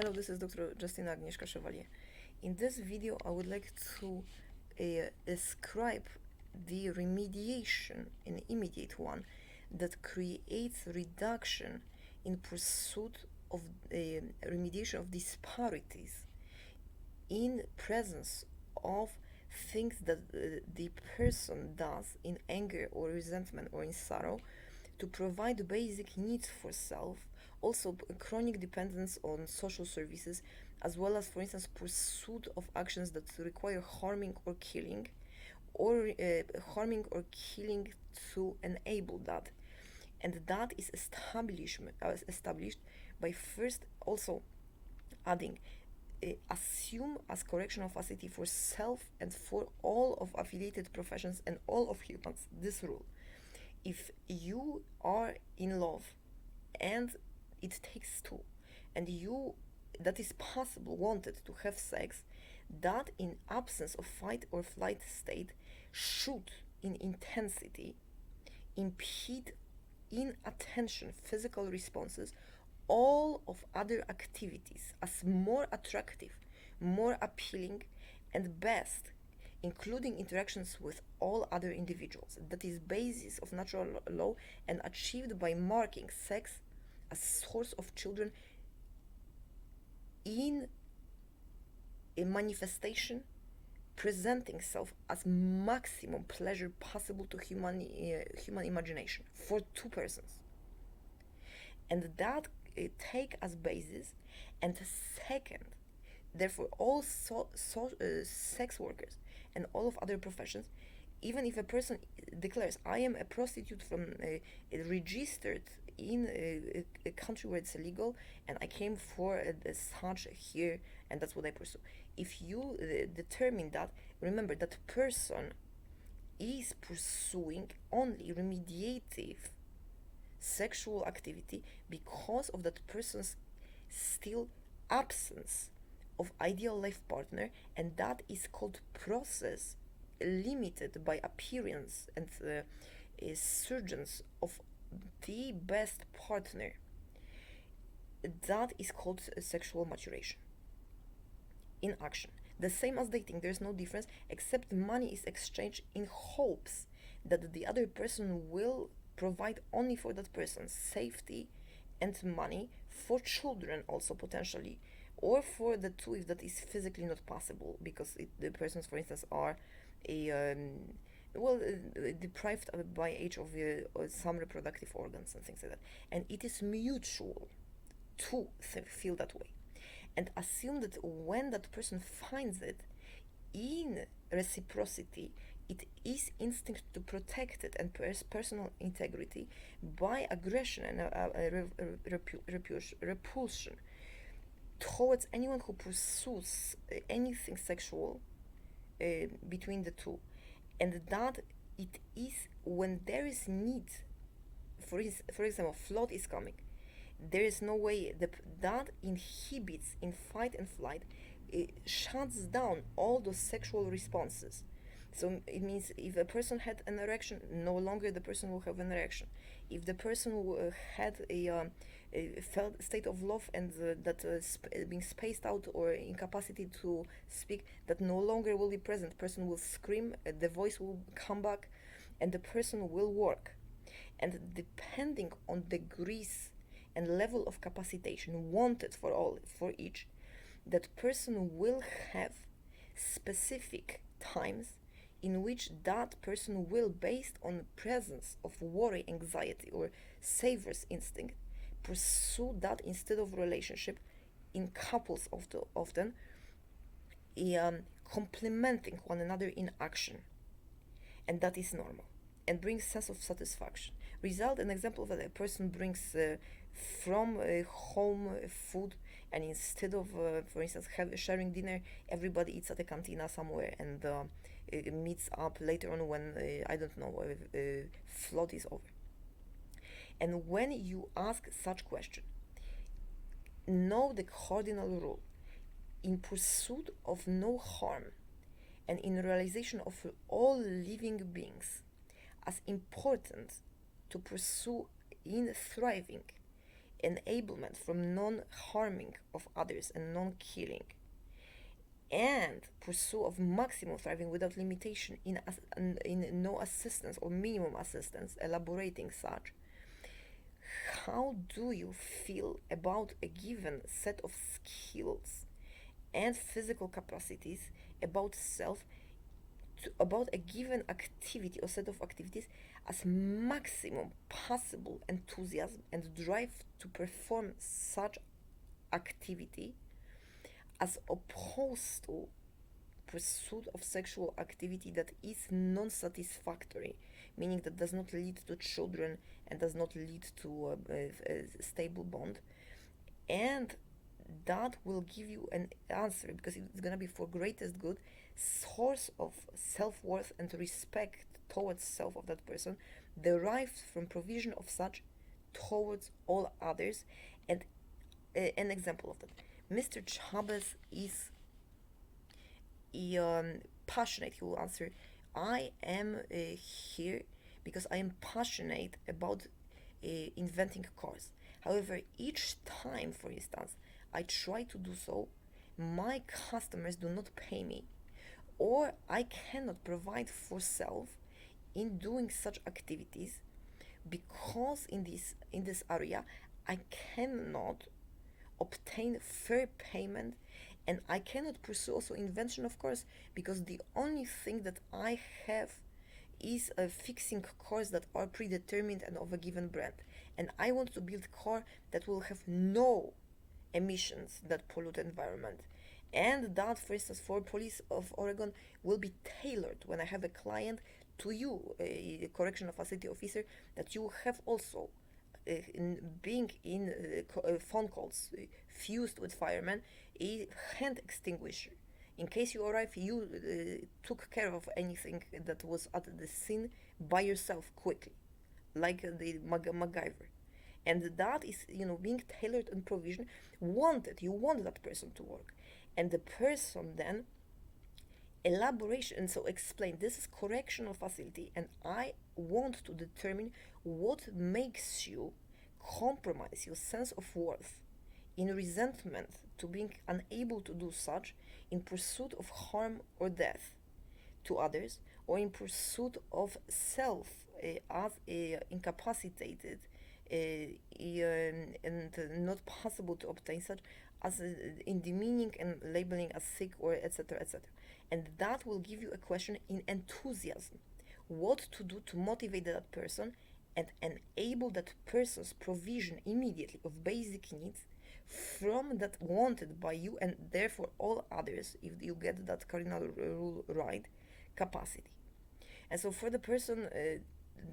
Hello, this is Dr. Justina Agnieszka Chevalier. In this video, I would like to describe the remediation, an immediate one, that creates reduction in pursuit of remediation of disparities in presence of things that the person does in anger or resentment or in sorrow to provide basic needs for self, also chronic dependence on social services, as well as, for instance, pursuit of actions that require harming or killing, or harming or killing to enable that. And that is established by first also adding assume as correctional facility for self and for all of affiliated professions and all of humans this rule: if you are in love and it takes two, and you that is possible wanted to have sex, that in absence of fight or flight state should in intensity impede in attention physical responses all of other activities as more attractive, more appealing, and best, including interactions with all other individuals. That is basis of natural law and achieved by marking sex as source of children in a manifestation presenting self as maximum pleasure possible to human imagination for two persons, and that take as basis. And second, therefore all sex workers and all of other professions, even if a person declares I am a prostitute from registered in a country where it's illegal and I came for such here and that's what I pursue, if you determine that, remember that person is pursuing only remediative sexual activity because of that person's still absence of ideal life partner, and that is called process limited by appearance and surgeons of the best partner. That is called sexual maturation in action. The same as dating, there's no difference except money is exchanged in hopes that the other person will provide only for that person's safety and money, for children also potentially, or for the two if that is physically not possible because the persons, for instance, are a deprived by age of some reproductive organs and things like that, and it is mutual to feel that way. And assume that when that person finds it in reciprocity, it is instinct to protect it and personal integrity by aggression and repulsion towards anyone who pursues anything sexual between the two. And that it is when there is need, for example, flood is coming, there is no way that inhibits in fight and flight, it shuts down all those sexual responses. So it means if a person had an erection, no longer the person will have an erection. If the person had a felt state of love and being spaced out or incapacity to speak, that no longer will be present. Person will scream, the voice will come back, and the person will work. And depending on degrees and level of capacitation wanted for each, that person will have specific times in which that person will, based on presence of worry, anxiety, or saver's instinct, pursue that instead of relationship in couples often complementing one another in action, and that is normal and brings sense of satisfaction. Result an example that a person brings from home food, and instead of for instance sharing dinner, everybody eats at a cantina somewhere and meets up later on when I don't know flood is over. And when you ask such question, know the cardinal rule: in pursuit of no harm and in realization of all living beings, as important to pursue in thriving enablement from non-harming of others and non-killing, and pursuit of maximum thriving without limitation in no assistance or minimum assistance, elaborating such. How do you feel about a given set of skills and physical capacities about self, about a given activity or set of activities as maximum possible enthusiasm and drive to perform such activity, as opposed to pursuit of sexual activity that is non-satisfactory, meaning that does not lead to children and does not lead to a stable bond, and that will give you an answer, because it's going to be for greatest good, source of self-worth and respect towards self of that person derived from provision of such towards all others. And an example of that, Mr. Chavez is passionate. He will answer, I am here because I am passionate about inventing cars. However, each time, for instance, I try to do so, my customers do not pay me, or I cannot provide for self in doing such activities, because in this area I cannot obtain fair payment, and I cannot pursue also invention of course, because the only thing that I have is fixing cars that are predetermined and of a given brand, and I want to build a car that will have no emissions that pollute the environment, and that, for instance, for police of Oregon will be tailored when I have a client to you, a correctional facility officer, that you have also being in phone calls fused with firemen, a hand extinguisher. In case you arrive, you took care of anything that was at the scene by yourself quickly, like the MacGyver. And that is, being tailored and provision. You want that person to work. And the person then elaboration, so explain, this is correctional facility and I want to determine what makes you compromise your sense of worth in resentment to being unable to do such, in pursuit of harm or death to others, or in pursuit of self as incapacitated and not possible to obtain such, as in demeaning and labeling as sick, or etc., etc. And that will give you a question in enthusiasm, what to do to motivate that person and enable that person's provision immediately of basic needs from that wanted by you, and therefore all others, if you get that cardinal rule right, capacity. And so for the person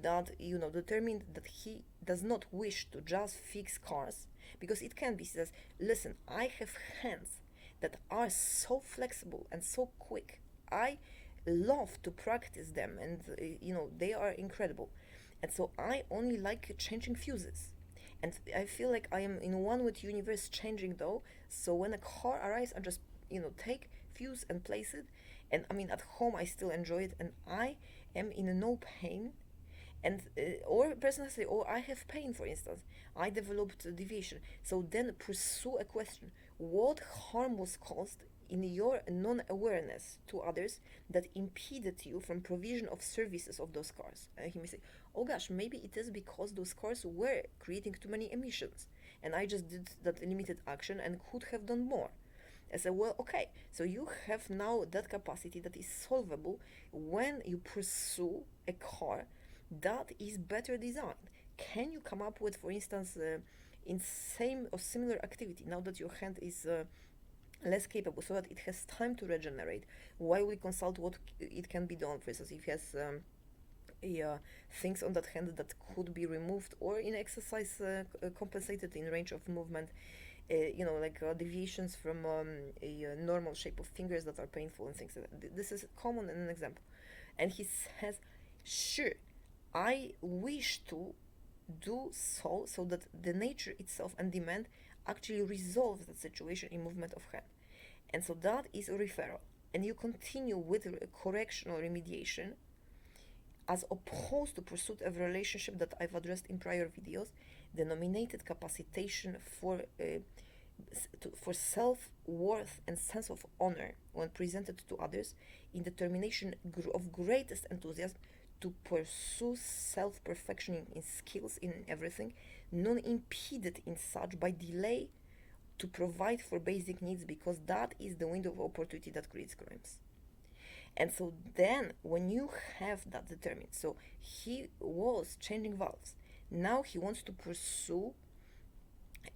that determined that he does not wish to just fix cars, because it can be says, listen, I have hands that are so flexible and so quick, I love to practice them, and they are incredible, and so I only like changing fuses, and I feel like I am in one with universe changing though. So when a car arrives, I just take fuse and place it, and I mean at home I still enjoy it, and I am in no pain. And or person say, or I have pain, for instance, I developed a deviation. So then pursue a question, what harm was caused in your non-awareness to others that impeded you from provision of services of those cars? And he may say, oh gosh, maybe it is because those cars were creating too many emissions and I just did that limited action and could have done more. I said, well, okay, so you have now that capacity that is solvable when you pursue a car that is better designed. Can you come up with, for instance, in same or similar activity, now that your hand is less capable, so that it has time to regenerate, while we consult what it can be done? For instance, if it has things on that hand that could be removed, or in exercise compensated in range of movement, like deviations from a normal shape of fingers that are painful and things like that. This is common in an example. And he says, sure, I wish to do so that the nature itself and demand actually resolves the situation in movement of hand. And so that is a referral. And you continue with correction or remediation, as opposed to pursuit of relationship that I've addressed in prior videos, denominated capacitation for self-worth and sense of honor when presented to others in determination of greatest enthusiasm to pursue self-perfection in skills in everything, non-impeded in such by delay to provide for basic needs, because that is the window of opportunity that creates crimes. And so then when you have that determined, so he was changing valves, now he wants to pursue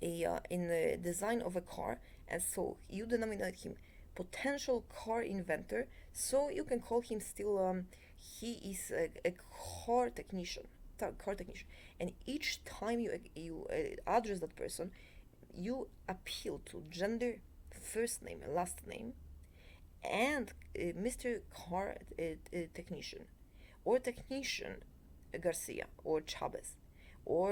in the design of a car, and so you denominate him potential car inventor, so you can call him still he is a car technician. And each time you address that person, you appeal to gender, first name, last name, and Mr. Car technician, or technician Garcia, or Chavez, or